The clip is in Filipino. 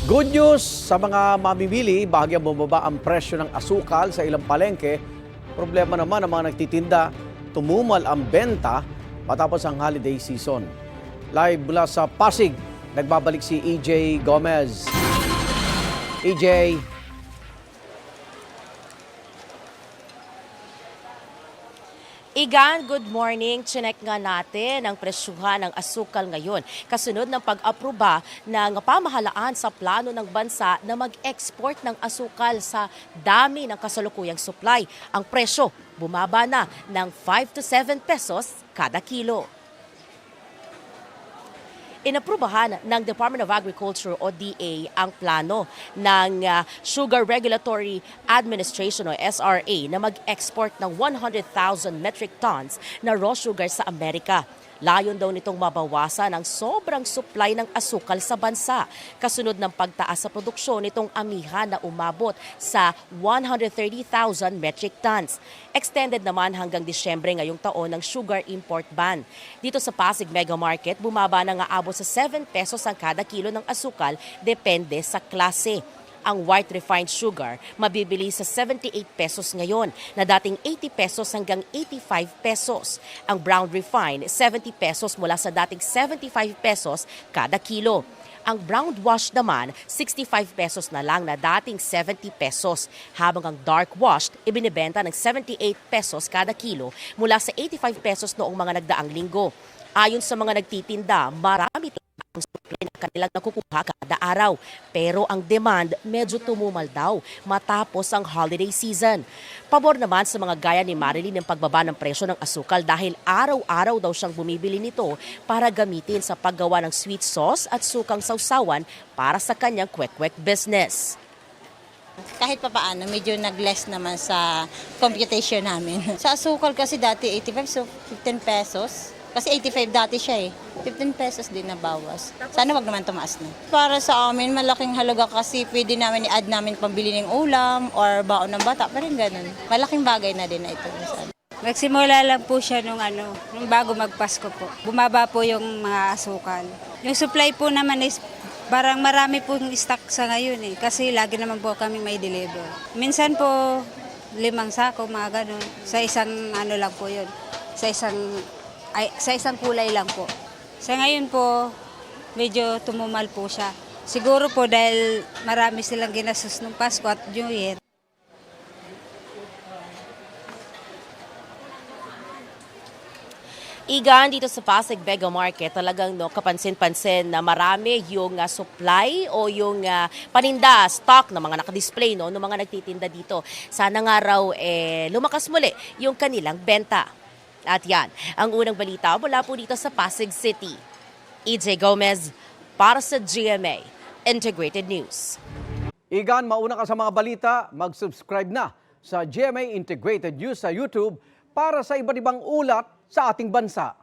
Good news sa mga mamimili, bahagyang bumaba ang presyo ng asukal sa ilang palengke. Problema naman ang mga nagtitinda, tumumal ang benta matapos ang holiday season. Live mula sa Pasig, nagbabalik si EJ Gomez. EJ. Igan, good morning. Chinek nga natin ang presyuhan ng asukal ngayon kasunod ng pag-aproba ng pamahalaan sa plano ng bansa na mag-export ng asukal sa dami ng kasalukuyang supply. Ang presyo bumaba na ng 5 to 7 pesos kada kilo. Inaprubahan ng Department of Agriculture o DA ang plano ng Sugar Regulatory Administration o SRA na mag-export ng 100,000 metric tons na raw sugar sa Amerika. Layon daw nitong mabawasan ang sobrang supply ng asukal sa bansa kasunod ng pagtaas sa produksyon nitong amihan na umabot sa 130,000 metric tons. Extended naman hanggang Disyembre ngayong taon ng sugar import ban. Dito sa Pasig Mega Market, bumaba na nga abot sa 7 pesos ang kada kilo ng asukal depende sa klase. Ang white refined sugar mabibili sa 78 pesos ngayon na dating 80 pesos hanggang 85 pesos. Ang brown refined 70 pesos mula sa dating 75 pesos kada kilo. Ang brown wash naman 65 pesos na lang na dating 70 pesos. Habang ang dark washed ibinebenta ng 78 pesos kada kilo mula sa 85 pesos noong mga nagdaang linggo. Ayon sa mga nagtitinda, marami ang supply na kanilang nakukuha kada araw. Pero ang demand medyo tumumal daw matapos ang holiday season. Pabor naman sa mga gaya ni Marilyn ang pagbaba ng presyo ng asukal dahil araw-araw daw siyang bumibili nito para gamitin sa paggawa ng sweet sauce at sukang sausawan para sa kanyang kwek-kwek business. Kahit papaano, medyo nag-less naman sa computation namin. Sa asukal kasi dati 85, so 15 pesos. Kasi 85 dati siya eh. 15 pesos din na bawas. Sana wag naman tumaas na. Para sa amin, malaking halaga kasi pwede namin i-add namin pambili ng ulam or baon ng bata. Parang ganun. Malaking bagay na din na ito. Nagsimula lang po siya nung bago magpasko po. Bumaba po yung mga asukal. Yung supply po naman is parang marami po yung stock sa ngayon eh. Kasi lagi naman po kami may deliver. Minsan po 5 sako, mga ganun. Sa isang lang po yun. Sa isang kulay lang po. Sa ngayon po, medyo tumumal po siya. Siguro po dahil marami silang ginastos ng Pasko at New Year. Igan, dito sa Pasig Mega Market, talagang kapansin-pansin na marami yung supply o yung paninda, stock na mga nakadisplay ng mga nagtitinda dito. Sana nga raw lumakas muli yung kanilang benta. At yan, ang unang balita mula po dito sa Pasig City. EJ Gomez para sa GMA Integrated News. Igan, mauna ka sa mga balita, mag-subscribe na sa GMA Integrated News sa YouTube para sa iba't ibang ulat sa ating bansa.